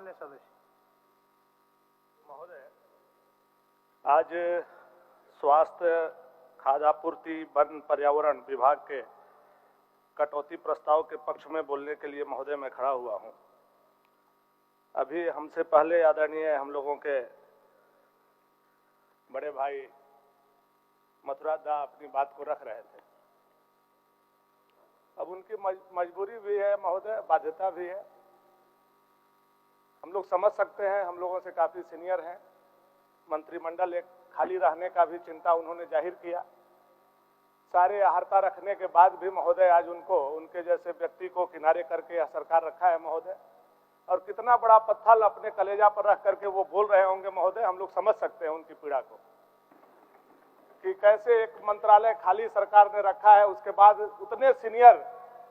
मान्य सदस्य महोदय, आज स्वास्थ्य, खाद्य आपूर्ति, वन पर्यावरण विभाग के कटौती प्रस्ताव के पक्ष में बोलने के लिए महोदय मैं खड़ा हुआ हूं। अभी हमसे पहले आदरणीय हम लोगों के बड़े भाई मथुरा दा अपनी बात को रख रहे थे। अब उनकी मजबूरी भी है महोदय, बाध्यता भी है। हम लोग समझ सकते हैं, हम लोगों से काफी सीनियर हैं। मंत्रिमंडल एक खाली रहने का भी चिंता उन्होंने जाहिर किया। सारे आहारता रखने के बाद भी महोदय आज उनको, उनके जैसे व्यक्ति को किनारे करके सरकार रखा है महोदय। और कितना बड़ा पत्थर अपने कलेजा पर रख करके वो बोल रहे होंगे महोदय, हम लोग समझ सकते हैं उनकी पीड़ा को, कि कैसे एक मंत्रालय खाली सरकार ने रखा है, उसके बाद उतने सीनियर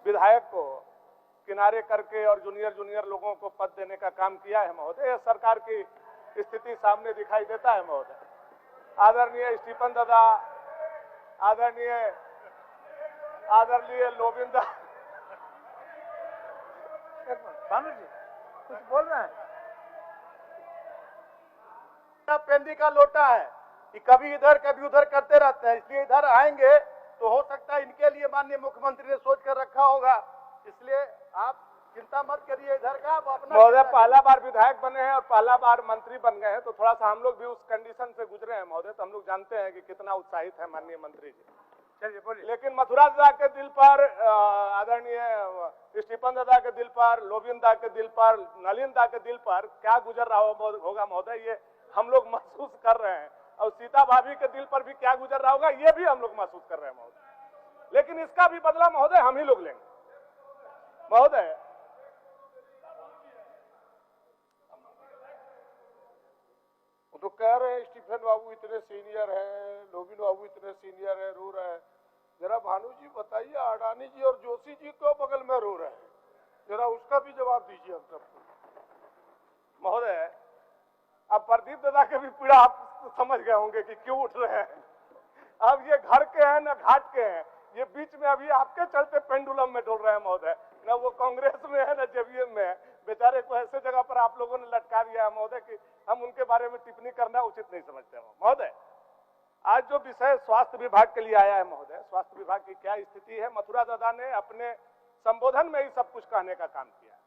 विधायक को किनारे करके और जूनियर लोगों को पद देने का काम किया है महोदय। यह सरकार की स्थिति सामने दिखाई देता है महोदय। आदरणीय स्टीफन दादा, आदरणीय लोबिंदा, भानु जी कुछ बोल रहे हैं? पेंदी का लोटा है कि कभी इधर कभी उधर करते रहते हैं, इसलिए इधर आएंगे तो हो सकता है इनके लिए माननीय मुख्यमंत्री ने सोच कर रखा होगा, इसलिए आप चिंता मत करिए इधर का। महोदय पहला बार विधायक बने हैं और पहला बार मंत्री बन गए हैं, तो थोड़ा सा हम लोग भी उस कंडीशन से गुजरे हैं महोदय, तो हम लोग जानते हैं कि कितना उत्साहित है माननीय मंत्री जी। चलिए बोलिए। लेकिन मथुरा दादा के दिल पर, आदरणीय स्टीफन दादा के दिल पर, लोबिन दा के दिल पर, नलिन दा के दिल पर क्या गुजर रहा होगा महोदय, ये हम लोग महसूस कर रहे हैं। और सीता भाभी के दिल पर भी क्या गुजर रहा होगा, ये भी हम लोग महसूस कर रहे हैं महोदय। लेकिन इसका भी बदला महोदय हम ही लोग लेंगे महोदय। तो कह रहे हैं स्टीफन बाबू इतने सीनियर हैं, लोबिन बाबू इतने सीनियर हैं, रो रहे हैं। जरा भानु जी बताइए, अडानी जी और जोशी जी क्यों बगल में रो रहे हैं, जरा उसका भी जवाब दीजिए हम सबको। महोदय अब प्रदीप दादा के भी पीड़ा आप समझ गए होंगे कि क्यों उठ रहे हैं। अब ये घर के हैं न घाट के हैं, ये बीच में अभी आपके चलते पेंडुलम में डोल रहे हैं महोदय। न वो कांग्रेस में है न जेवीएम में है। बेचारे को ऐसे जगह पर आप लोगों ने लटका दिया है महोदय कि हम उनके बारे में टिप्पणी करना उचित नहीं समझते महोदय। आज जो विषय स्वास्थ्य विभाग के लिए आया है महोदय, स्वास्थ्य विभाग की क्या स्थिति है, मथुरा दादा ने अपने संबोधन में ही सब कुछ कहने का काम किया है।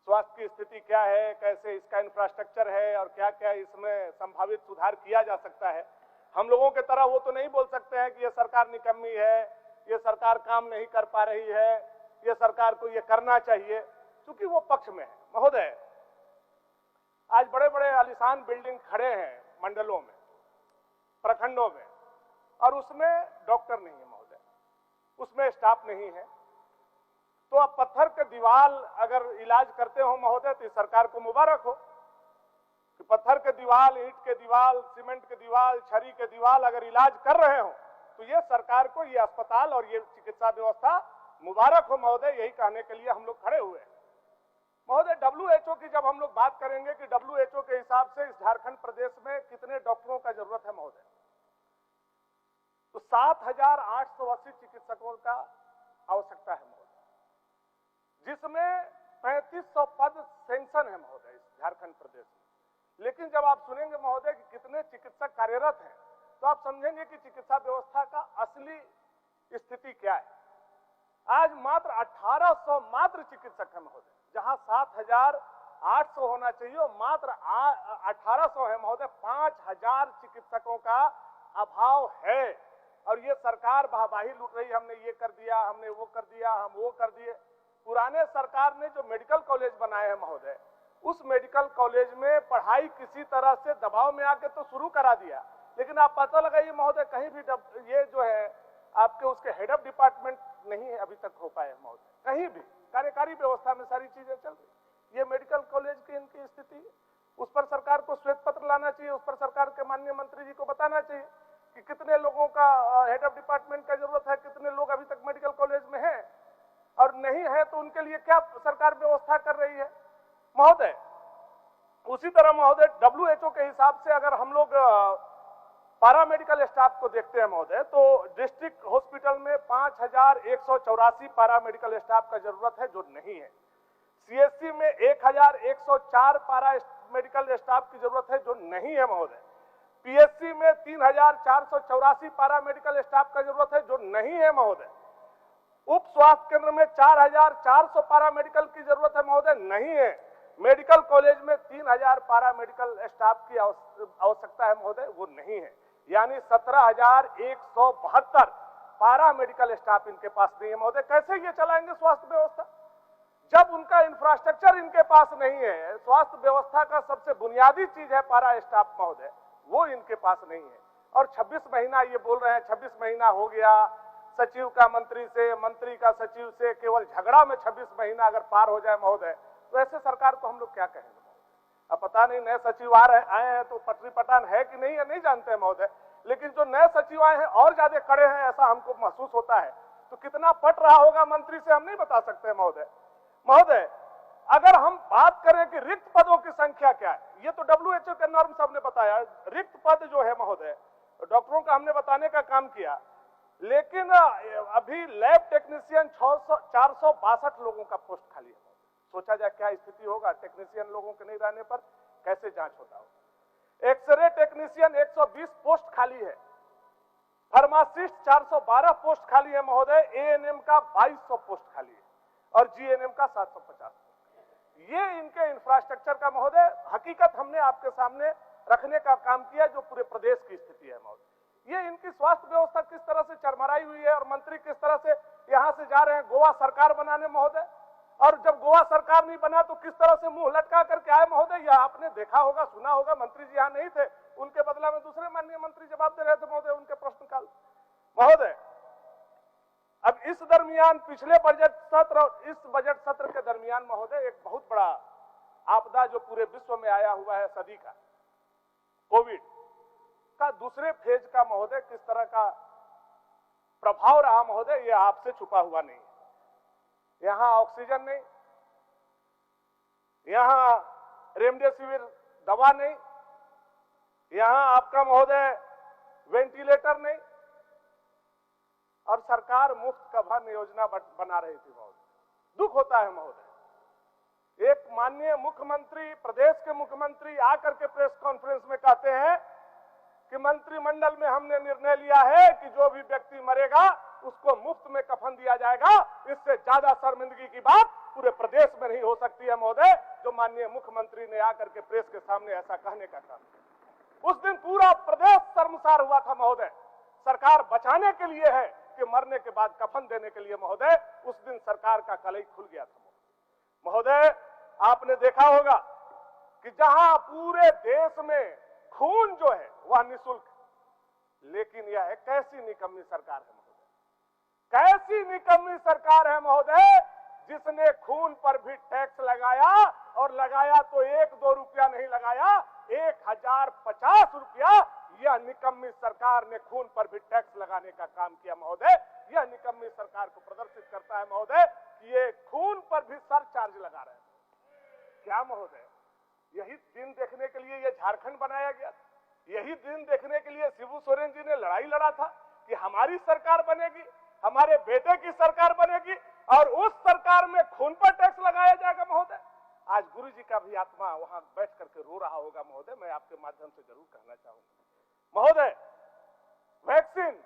स्वास्थ्य की स्थिति क्या है, कैसे इसका इंफ्रास्ट्रक्चर है और क्या क्या इसमें संभावित सुधार किया जा सकता है। हम लोगों के तरह वो तो नहीं बोल सकते हैं कि ये सरकार निकम्मी है, ये सरकार काम नहीं कर पा रही है, ये सरकार को ये करना चाहिए, क्योंकि वो पक्ष में है महोदय। आज बड़े बड़े आलीशान बिल्डिंग खड़े हैं मंडलों में, प्रखंडों में, और उसमें डॉक्टर नहीं है महोदय, उसमें स्टाफ नहीं है। तो अब पत्थर के दीवार अगर इलाज करते हो महोदय, तो सरकार को मुबारक हो कि पत्थर के दीवार, ईंट के दीवार, सीमेंट के दीवार, छड़ी के दीवार अगर इलाज कर रहे हो, तो ये सरकार को, ये अस्पताल और ये चिकित्सा व्यवस्था मुबारक हो महोदय। यही कहने के लिए हम लोग खड़े हुए हैं महोदय। WHO की जब हम लोग बात करेंगे कि WHO के हिसाब से इस झारखंड प्रदेश में कितने डॉक्टरों का जरूरत है महोदय, तो 7,880 चिकित्सकों का आवश्यकता है महोदय, जिसमें 3500 पद सेंक्शन है महोदय इस झारखंड प्रदेश में। लेकिन जब आप सुनेंगे महोदय कि कितने चिकित्सक कार्यरत हैं, तो आप समझेंगे कि चिकित्सा व्यवस्था का असली स्थिति क्या है। आज मात्र 1800 मात्र चिकित्सक है महोदय, जहां 7,800 होना चाहिए, मात्र 1800 है महोदय। 5,000 चिकित्सकों का अभाव है और ये सरकार वाहवाही लूट रही, हमने ये कर दिया, हमने वो कर दिया, हम वो कर दिए। पुराने सरकार ने जो मेडिकल कॉलेज बनाए हैं महोदय, उस मेडिकल कॉलेज में पढ़ाई किसी तरह से दबाव में आके तो शुरू करा दिया, लेकिन आप पता लगाइए महोदय, कहीं भी ये जो है आपके उसके हेड ऑफ डिपार्टमेंट नहीं अभी तक हो पाए महोदय। कहीं भी कार्यकारी व्यवस्था में सारी चीजें चल रही। ये मेडिकल कॉलेज की इनकी स्थिति, उस पर सरकार को श्वेत पत्र लाना चाहिए, उस पर सरकार के माननीय मंत्री जी को बताना चाहिए कि कितने लोगों का हेड ऑफ डिपार्टमेंट का जरूरत है, कितने लोग अभी तक मेडिकल कॉलेज में हैं, और नहीं है तो उनके लिए क्या सरकार व्यवस्था कर रही है महोदय। उसी तरह महोदय WHO के हिसाब से अगर हम लोग पैरामेडिकल स्टाफ को देखते हैं महोदय, तो डिस्ट्रिक्ट हॉस्पिटल में 5,184 पैरामेडिकल स्टाफ का जरूरत है, जो नहीं है। सीएससी में 1104 पारा मेडिकल स्टाफ की जरूरत है, जो नहीं है महोदय। पीएससी में 3484 पारा मेडिकल स्टाफ का जरूरत है, जो नहीं है महोदय। उप स्वास्थ्य केंद्र में 4400 पारा मेडिकल की जरूरत है महोदय, नहीं है। मेडिकल कॉलेज में 3000 पारा मेडिकल स्टाफ की आवश्यकता है महोदय, वो नहीं है। यानी 17,172 पारा मेडिकल स्टाफ इनके पास नहीं है महोदय। कैसे ये चलाएंगे स्वास्थ्य व्यवस्था, जब उनका इंफ्रास्ट्रक्चर इनके पास नहीं है? स्वास्थ्य व्यवस्था का सबसे बुनियादी चीज है पारा स्टाफ महोदय, वो इनके पास नहीं है। और 26 महीना ये बोल रहे हैं, 26 महीना हो गया, सचिव का मंत्री से, मंत्री का सचिव से केवल झगड़ा में 26 महीना अगर पार हो जाए महोदय, तो ऐसे सरकार को हम लोग क्या कहेंगे? अब पता नहीं नए सचिव आए हैं तो पटरी पटान है कि नहीं है, नहीं जानते हैं महोदय, लेकिन जो नए सचिव आए हैं और ज्यादा कड़े हैं, ऐसा हमको महसूस होता है। तो कितना पट रहा होगा मंत्री से हम नहीं बता सकते महोदय। महोदय, अगर हम बात करें कि रिक्त पदों की संख्या क्या है, ये तो WHO के नॉर्म सबने बताया। रिक्त पद जो है महोदय, डॉक्टरों का हमने बताने का काम किया, लेकिन अभी लैब टेक्नीशियन 462 लोगों का पोस्ट खाली है। सोचा जाए क्या स्थिति होगा टेक्नीशियन लोगों के नहीं रहने पर, कैसे जांच होता होगा। एक्सरे टेक्नीशियन 120 पोस्ट खाली है, फार्मासिस्ट 412 पोस्ट खाली है महोदय, एएनएम का 2200 पोस्ट खाली है और जीएनएम का 750। ये इनके इंफ्रास्ट्रक्चर का महोदय हकीकत हमने आपके सामने रखने का काम किया, जो पूरे प्रदेश की स्थिति है महोदय। ये इनकी स्वास्थ्य व्यवस्था किस तरह से चरमराई हुई है, और मंत्री किस तरह से यहां से जा रहे हैं गोवा सरकार बनाने महोदय, और जब गोवा सरकार नहीं बना तो किस तरह से मुंह लटका करके आए महोदय। यह आपने देखा होगा, सुना होगा, मंत्री जी यहाँ नहीं थे, उनके बदला में दूसरे माननीय मंत्री जवाब दे रहे थे महोदय उनके प्रश्नकाल महोदय। अब इस दरमियान पिछले बजट सत्र और इस बजट सत्र के दरमियान महोदय एक बहुत बड़ा आपदा जो पूरे विश्व में आया हुआ है सदी का, कोविड का दूसरे फेज का महोदय किस तरह का प्रभाव रहा महोदय, ये आपसे छुपा हुआ नहीं है। यहां ऑक्सीजन नहीं, यहां रेमडेसिविर दवा नहीं, यहां आपका महोदय वेंटिलेटर नहीं, और सरकार मुफ्त कफन योजना बना रही थी महोदय। दुख होता है महोदय, एक माननीय मुख्यमंत्री, प्रदेश के मुख्यमंत्री आकर के प्रेस कॉन्फ्रेंस में कहते हैं कि मंत्रिमंडल में हमने निर्णय लिया है कि जो भी व्यक्ति मरेगा उसको मुफ्त में कफन दिया जाएगा। इससे ज्यादा शर्मिंदगी की बात पूरे प्रदेश में नहीं हो सकती है महोदय, जो माननीय मुख्यमंत्री ने आकर के प्रेस के सामने ऐसा कहने का काम। उस दिन पूरा प्रदेश शर्मसार हुआ था महोदय। सरकार बचाने के लिए है कि मरने के बाद कफन देने के लिए महोदय, उस दिन सरकार का कलई खुल गया था महोदय। आपने देखा होगा कि जहां पूरे देश में खून जो है वह निःशुल्क, लेकिन यह एक कैसी निकम्मी सरकार है महोदय, कैसी निकम्मी सरकार है महोदय, जिसने खून पर भी टैक्स लगाया, और लगाया तो 1-2 रुपया नहीं लगाया, 1050 रुपया। यह निकम्मी सरकार ने खून पर भी टैक्स लगाने का काम किया महोदय। यह निकम्मी सरकार को प्रदर्शित करता है महोदय कि ये खून पर भी सरचार्ज लगा रहे हैं। क्या महोदय, यही दिन देखने के लिए यह झारखंड बनाया गया था, यही दिन देखने के लिए शिबू सोरेन जी ने लड़ाई लड़ा था कि हमारी सरकार बनेगी, हमारे बेटे की सरकार बनेगी, और उस सरकार में खून पर टैक्स लगाया जाएगा महोदय। आज गुरु जी का भी आत्मा वहां बैठ करके रो रहा होगा महोदय, मैं आपके माध्यम से जरूर कहना चाहूंगा महोदय। वैक्सीन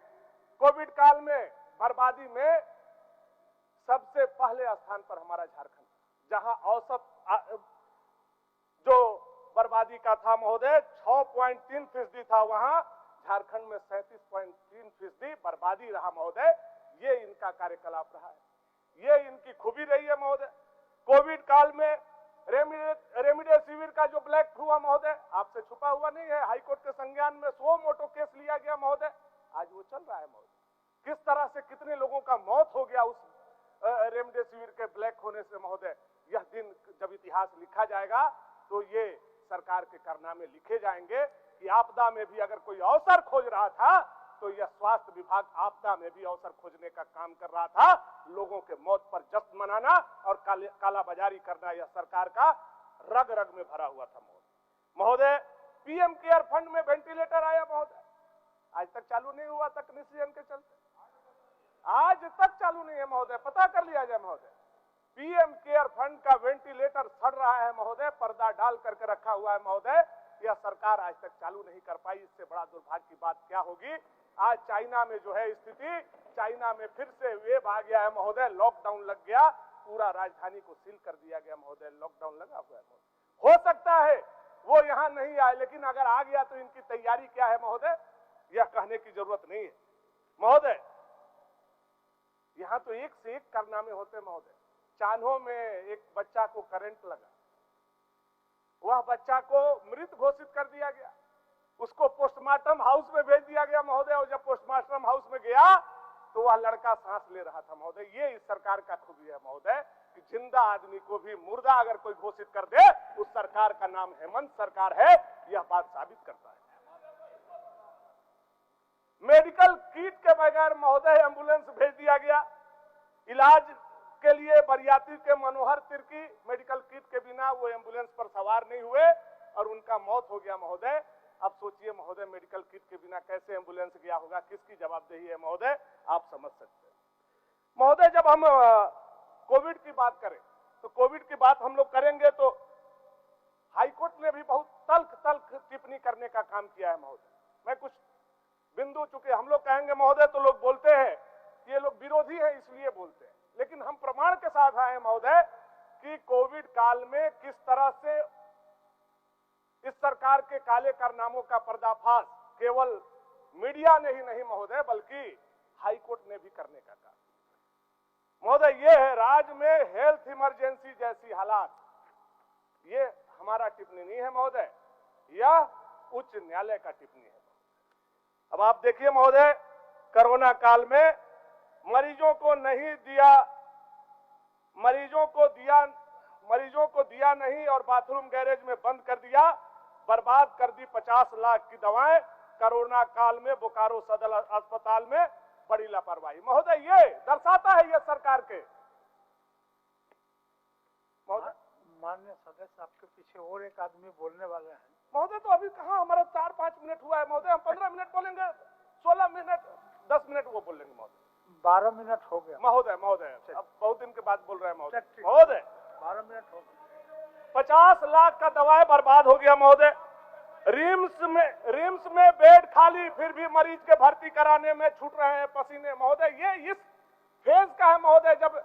कोविड काल में बर्बादी में सबसे पहले स्थान पर हमारा झारखंड, जहां औसत जो बर्बादी का था महोदय 6.3% था, वहां झारखंड में 37.3% बर्बादी रहा महोदय। ये इनका कार्यकलाप रहा है, ये इनकी खूबी रही है महोदय। कोविड काल में रेमडेसिविर का जो ब्लैक हुआ महोदय, आपसे छुपा हुआ नहीं है, हाईकोर्ट के संज्ञान में 100 मोटो केस लिया गया महोदय, आज वो चल रहा है महोदय। किस तरह से कितने लोगों का मौत हो गया उस रेमडेसिविर के ब्लैक होने से महोदय। यह दिन जब इतिहास लिखा जाएगा तो ये सरकार के कारनामे लिखे जाएंगे कि आपदा में भी अगर कोई अवसर खोज रहा था तो यह स्वास्थ्य विभाग आपदा में भी अवसर खोजने का काम कर रहा था। लोगों के मौत पर जश्न मनाना और कालाबाजारी करना यह सरकार का रग रग में भरा हुआ था महोदय। पीएम केयर फंड में वेंटिलेटर आया महोदय, आज तक चालू नहीं हुआ तकनीशियन के चलते, आज तक चालू नहीं है महोदय, पता कर लिया जाए महोदय। पीएम केयर फंड का वेंटिलेटर सड़ रहा है महोदय, पर्दा डाल करके रखा हुआ है महोदय। यह सरकार आज तक चालू नहीं कर पाई। इससे बड़ा दुर्भाग्य की बात क्या होगी। आज चाइना में जो है स्थिति, चाइना में फिर से वेव आ गया है महोदय, लॉकडाउन लग गया, पूरा राजधानी को सील कर दिया गया महोदय, लॉकडाउन लगा हुआ है महोदय। हो सकता है वो यहां नहीं आए, लेकिन अगर आ गया तो इनकी तैयारी क्या है महोदय, यह कहने की जरूरत नहीं है महोदय। यहां तो एक से एक कारनामे होते महोदय। चान्हो में एक बच्चा को करंट लगा, वह बच्चा को मृत घोषित कर दिया गया, उसको पोस्टमार्टम हाउस में भेज दिया गया महोदय, और जब पोस्टमार्टम हाउस में गया तो वह लड़का सांस ले रहा था महोदय। ये इस सरकार का खूबी है महोदय कि जिंदा आदमी को भी मुर्दा अगर कोई घोषित कर दे, उस सरकार का नाम हेमंत सरकार है, यह बात साबित करता है। मेडिकल किट के बगैर महोदय एम्बुलेंस भेज दिया गया इलाज के लिए। बरियाती के मनोहर तिर्की मेडिकल किट के बिना वो एम्बुलेंस पर सवार नहीं हुए और उनका मौत हो गया महोदय। अब सोचिए महोदय, मेडिकल किट के बिना कैसे एम्बुलेंस गया होगा, किसकी जवाबदेही है महोदय, आप समझ सकते हैं महोदय। जब हम कोविड की बात करें तो कोविड की बात हम लोग करेंगे तो हाईकोर्ट ने भी बहुत तल्ख टिप्पणी करने का काम किया है महोदय। मैं कुछ बिंदु, चूंकि हम लोग कहेंगे महोदय तो लोग बोलते हैं कि ये लोग विरोधी हैं इसलिए बोलते हैं, लेकिन हम प्रमाण के साथ आए महोदय कि कोविड काल में किस तरह से इस सरकार के काले कारनामों का पर्दाफाश केवल मीडिया ने ही नहीं महोदय, बल्कि हाईकोर्ट ने भी करने का काम महोदय। ये है राज्य में हेल्थ इमरजेंसी जैसी हालात, ये हमारा टिप्पणी नहीं है महोदय, यह उच्च न्यायालय का टिप्पणी है। अब आप देखिए महोदय, कोरोना काल में मरीजों को दिया नहीं और बाथरूम गैरेज में बंद कर दिया, बर्बाद कर दी 50 लाख की दवाएं। कोरोना काल में बोकारो सदर अस्पताल में बड़ी लापरवाही महोदय, ये दर्शाता है ये सरकार के महोदय। माननीय सदस्य, आपके पीछे और एक आदमी बोलने वाले हैं महोदय। तो अभी कहाँ हमारा 4-5 मिनट हुआ है महोदय, हम 15 मिनट बोलेंगे, 16 मिनट 10 मिनट वो बोलेंगे महोदय। 12 मिनट हो गया महोदय। अब बहुत दिन के बाद बोल रहे हैं महोदय। 12 मिनट हो गए। 50 लाख का दवाएं बर्बाद हो गया महोदय। रिम्स में बेड खाली, फिर भी मरीज के भर्ती कराने में छूट रहे हैं पसीने महोदय। ये इस फेज का है महोदय, जब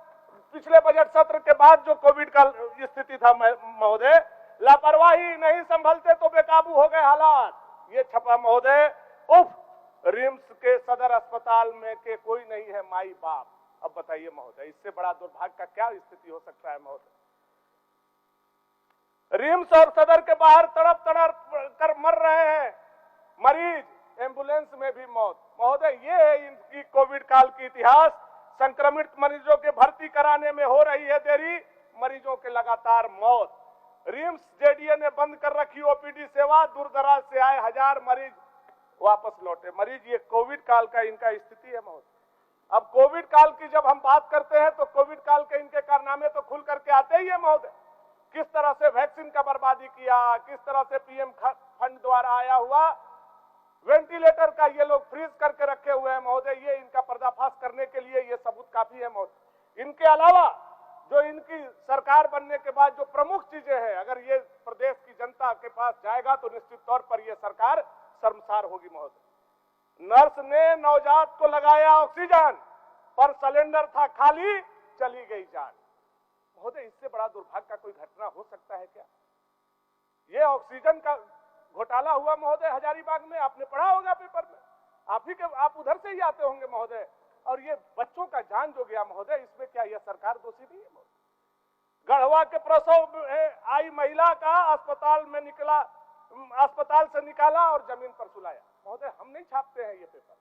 पिछले बजट सत्र के बाद जो कोविड का स्थिति था महोदय, लापरवाही, नहीं संभलते तो बेकाबू हो गए हालात। ये छपा महोदय, उफ, रिम्स के सदर अस्पताल में के कोई नहीं है माई बाप। अब बताइए महोदय, इससे बड़ा दुर्भाग्य का क्या स्थिति हो सकता है महोदय। रिम्स और सदर के बाहर तड़प कर मर रहे हैं मरीज, एम्बुलेंस में भी मौत महोदय। ये है इनकी कोविड काल की इतिहास। संक्रमित मरीजों के भर्ती कराने में हो रही है देरी, मरीजों के लगातार मौत। रिम्स जेडीए ने बंद कर रखी ओपीडी सेवा, दूर दराज से आए 1000 मरीज वापस लौटे मरीज। ये कोविड काल का इनका स्थिति है महोदय। अब कोविड काल की जब हम बात करते हैं तो कोविड काल के इनके कारनामे तो खुल करके आते ही है महोदय। किस तरह से वैक्सीन का बर्बादी किया, किस तरह से पीएम फंड द्वारा आया हुआ वेंटिलेटर का ये लोग फ्रीज करके रखे हुए हैं महोदय। ये इनका पर्दाफाश करने के लिए ये सबूत काफी है महोदय। इनके अलावा जो इनकी सरकार बनने के बाद जो प्रमुख चीजें हैं, अगर ये प्रदेश की जनता के पास जाएगा तो निश्चित तौर पर ये सरकार शर्मसार होगी महोदय। नर्स ने नवजात को लगाया ऑक्सीजन, पर सिलेंडर था खाली, चली गई जान महोदय। इससे बड़ा दुर्भाग्य का कोई घटना हो सकता है क्या। ये ऑक्सीजन का घोटाला हुआ महोदय हजारीबाग में, आपने पढ़ा होगा पेपर में, आप उधर से ही आते होंगे महोदय। और ये बच्चों का जान जो गया महोदय, इसमें क्या यह सरकार दोषी नहीं है महोदय। गढ़वा के प्रसव में आई महिला का अस्पताल से निकाला और जमीन पर सुलाया महोदय। हम नहीं छापते हैं ये पेपर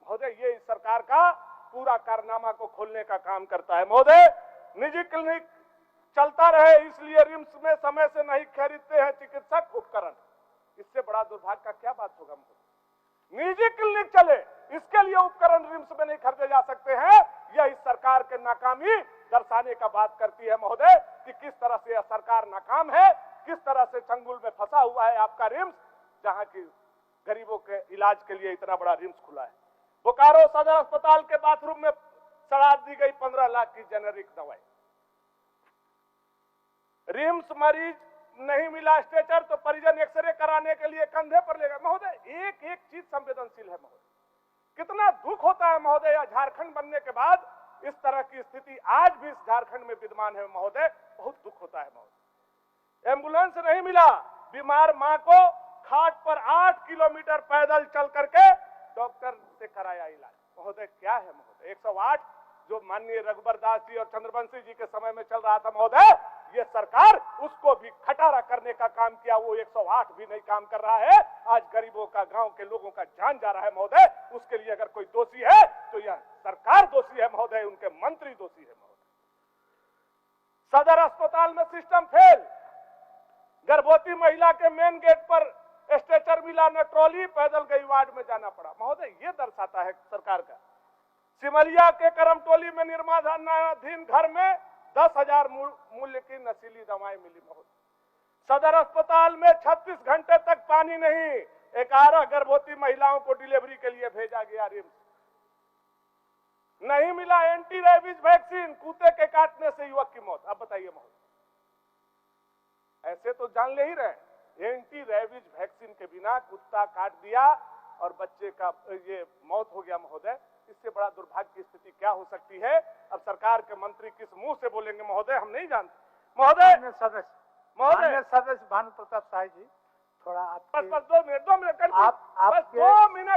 महोदय, ये इस सरकार का पूरा कारनामा को खोलने का काम करता है महोदय। निजी क्लिनिक चलता रहे इसलिए रिम्स में समय से नहीं खरीदते हैं चिकित्सक उपकरण। इससे बड़ा दुर्भाग्य का क्या बात होगा महोदय। निजी क्लिनिक चले, इसके लिए उपकरण रिम्स में नहीं खरीदे जा सकते हैं। यह इस सरकार के नाकामी दर्शाने का बात करती है महोदय कि किस तरह से यह सरकार नाकाम है, किस तरह से चंगुल में फंसा हुआ है आपका रिम्स, जहां की गरीबों के इलाज के लिए इतना बड़ा रिम्स खुला है। बोकारो सदर अस्पताल के बाथरूम में सड़ा दी गई 15 लाख की जेनेरिक दवाई। रिम्स मरीज नहीं मिला स्ट्रेचर तो परिजन एक्सरे कराने के लिए कंधे पर ले गए। महोदय एक एक चीज संवेदनशील है महोदय, कितना दुख होता है महोदय। या झारखंड बनने के बाद इस तरह की स्थिति आज भी इस झारखंड में विद्यमान है महोदय, बहुत दुख होता है महोदय। एम्बुलेंस नहीं मिला, बीमार मां को खाट पर 8 किलोमीटर पैदल चल करके डॉक्टर से कराया इलाज। महोदय क्या है महोदय, 108 जो माननीय रघुबर दास जी और चंद्रवंशी जी के समय में चल रहा था महोदय, ये सरकार उसको भी खटारा करने का काम किया, वो 108 भी नहीं काम कर रहा है। आज गरीबों का, गांव के लोगों का जान जा रहा है महोदय। उसके लिए अगर कोई दोषी है तो यह सरकार दोषी है महोदय, उनके मंत्री दोषी है महोदय। सदर अस्पताल में सिस्टम फेल, गर्भवती महिला के मेन गेट पर स्ट्रेचर मिला न ट्रॉली, पैदल गई वार्ड में जाना पड़ा। महोदय ये दर्शाता है सरकार का। सिमलिया के करमटोली में निर्माणाधीन घर में 10,000 मूल्य की नशीली दवाएं मिली महोदय। सदर अस्पताल में 36 घंटे तक पानी नहीं, 11 गर्भवती महिलाओं को डिलीवरी के लिए भेजा गया रिम्स। नहीं मिला एंटी रेबीज वैक्सीन, कुत्ते के काटने से युवक की मौत। अब बताइए महोदय, ऐसे तो जान ले ही रहे, एंटी रेबीज वैक्सीन के बिना कुत्ता काट दिया और बच्चे का ये मौत हो गया महोदय। इससे बड़ा दुर्भाग्य की स्थिति क्या हो सकती है। अब सरकार के मंत्री किस मुंह से बोलेंगे महोदय, हम नहीं जानते महोदय। माननीय सदस्य भानु प्रताप शाह जी, थोड़ा बस 2 मिनट आप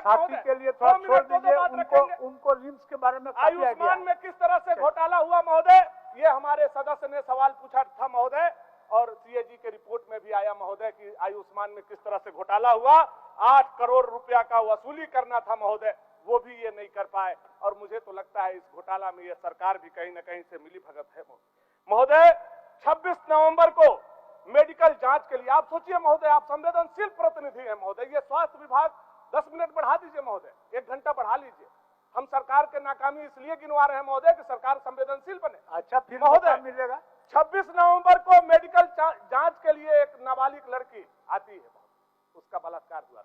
साथी के लिए थोड़ा छोड़ दीजिए। उनको रिम्स के बारे में आयुष्मान में किस तरह से घोटाला हुआ महोदय, ये हमारे सदस्य ने सवाल पूछा था महोदय, और सीएजी के रिपोर्ट में भी आया महोदय कि आयुष्मान में किस तरह से घोटाला हुआ। 8 करोड़ रुपया का वसूली करना था महोदय, वो भी ये नहीं कर पाए। और मुझे तो लगता है इस घोटाला में ये सरकार भी कहीं न कहीं से मिली भगत है महोदय। 26 नवंबर को मेडिकल जांच के लिए, आप सोचिए महोदय, आप संवेदनशील प्रतिनिधि हैं महोदय, ये स्वास्थ्य विभाग 10 मिनट बढ़ा दीजिए महोदय, 1 घंटा बढ़ा लीजिए। हम सरकार के नाकामी इसलिए गिनवा रहे हैं महोदय कि सरकार संवेदनशील बने। अच्छा फिर महोदय मिलेगा। 26 नवंबर को मेडिकल जांच के लिए एक नाबालिग लड़की आती है, उसका बलात्कार हुआ।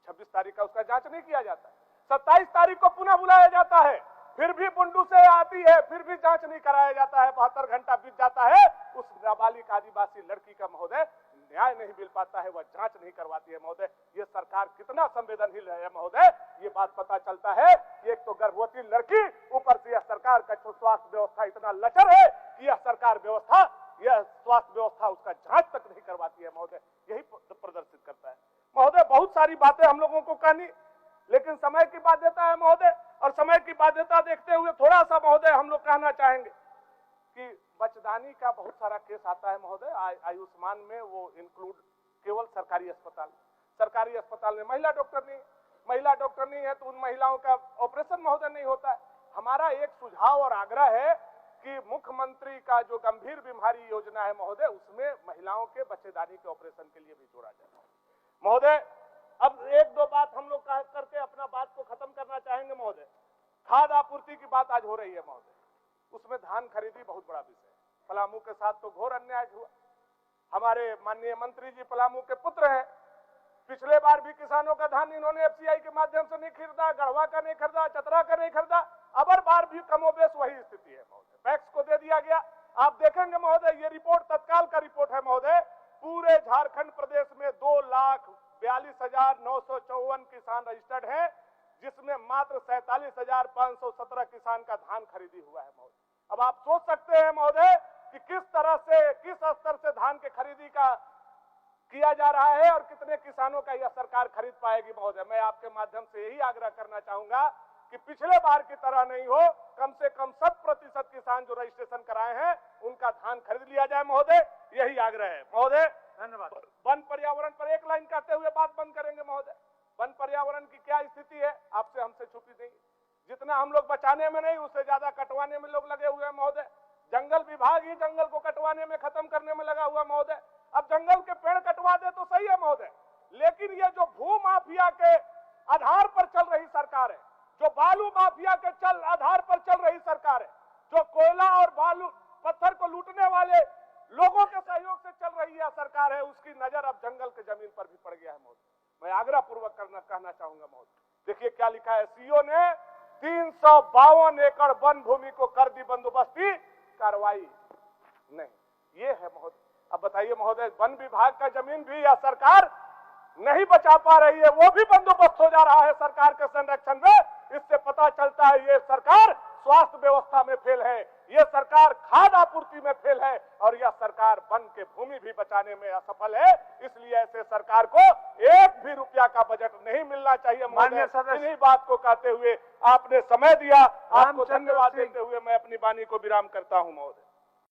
26 तारीख का उसका जांच नहीं किया जाता, 27 तारीख को पुनः बुलाया जाता है, फिर भी बुंडू से आती है, फिर भी जांच नहीं कराया जाता है। 72 घंटा बीत जाता है, उस नाबालिग आदिवासी लड़की का महोदय न्याय नहीं मिल पाता है, वह जांच नहीं करवाती है महोदय। ये सरकार कितना संवेदनशील है महोदय, ये बात पता चलता है। एक तो गर्भवती लड़की, ऊपर से यह सरकार का स्वास्थ्य व्यवस्था इतना लचर है कि यह सरकार व्यवस्था, यह स्वास्थ्य व्यवस्था उसका जांच तक नहीं करवाती है महोदय। यही प्रदर्शित करता है महोदय। बहुत सारी बातें हम लोगों को कहनी, लेकिन समय की बाध्यता है महोदय, और समय की बाध्यता देखते हुए थोड़ा सा महोदय हम लोग कहना चाहेंगे कि बचदानी का बहुत सारा केस आता है महोदय। आयुष्मान में वो इंक्लूड केवल सरकारी अस्पताल में महिला डॉक्टर नहीं है तो उन महिलाओं का ऑपरेशन महोदय नहीं होता है। हमारा एक सुझाव और आग्रह है कि मुख्यमंत्री का जो गंभीर बीमारी योजना है महोदय, उसमें महिलाओं के बच्चेदानी के ऑपरेशन के लिए भी जोड़ा जाए महोदय। अब 1-2 बात हम लोग करके अपना बात को खत्म करना चाहेंगे महोदय। खाद आपूर्ति की बात आज हो रही है महोदय, उसमें धान खरीदी बहुत बड़ा विषय। पलामू के साथ तो घोर अन्याय हुआ। हमारे माननीय मंत्री जी पलामू के पुत्र हैं, पिछले बार भी किसानों का धान इन्होंने एफसीआई के माध्यम से नहीं खरीदा, गढ़वा का नहीं खरीदा, चतरा का नहीं खरीदा। अबर बार भी कमोबेश वही स्थिति है महोदय, पैक्स को दे दिया गया। आप देखेंगे महोदय, ये रिपोर्ट तत्काल का रिपोर्ट है महोदय, पूरे झारखंड प्रदेश में 2,42,954 किसान रजिस्टर्ड हैं, जिसमें मात्र 47,517 किसान का धान खरीदी हुआ है महोदय। अब आप सोच सकते हैं महोदय कि किस तरह से, किस स्तर से धान के खरीदी का किया जा रहा है और कितने किसानों का यह सरकार खरीद पाएगी महोदय। मैं आपके माध्यम से यही आग्रह करना चाहूंगा कि पिछले बार की तरह नहीं हो, कम से कम 100% किसान जो रजिस्ट्रेशन कराए हैं उनका धान खरीद लिया जाए महोदय, यही आग्रह है महोदय। धन्यवाद। वन पर्यावरण पर एक लाइन कहते हुए बात बंद करेंगे महोदय। वन पर्यावरण की क्या स्थिति है, आपसे हमसे छुपी नहीं। जितना हम लोग बचाने में नहीं, उससे ज्यादा कटवाने में लोग लगे हुए हैं महोदय। जंगल विभाग ही जंगल को कटवाने में, खत्म करने में लगा हुआ महोदय। अब जंगल के पेड़ कटवा दे तो सही है महोदय, लेकिन ये जो भू माफिया के आधार पर चल रही सरकार है, जो बालू माफिया के आधार पर चल रही सरकार है, जो कोयला और बालू पत्थर को लूटने वाले लोगों के सहयोग से चल रही है सरकार है, उसकी नजर अब जंगल के जमीन पर भी पड़ गया है महोदय। मैं आग्रह पूर्वक कहना चाहूंगा महोदय, देखिए क्या लिखा है। सीओ ने 352 एकड़ वन भूमि को कर दी बंदोबस्ती, कार्रवाई नहीं। ये है महोदय, अब बताइए महोदय, वन विभाग का जमीन भी या सरकार नहीं बचा पा रही है, वो भी बंदोबस्त हो जा रहा है सरकार के संरक्षण में। इससे पता चलता है ये सरकार स्वास्थ्य व्यवस्था में फेल है, ये सरकार खाद्य आपूर्ति में फेल है और यह सरकार वन के भूमि भी बचाने में असफल है। इसलिए ऐसे सरकार को एक भी रुपया का बजट नहीं मिलना चाहिए। माननीय सदस्य, इन्हीं बात को कहते हुए आपने समय दिया, आपको धन्यवाद देते हुए मैं अपनी वाणी को विराम करता हूं महोदय।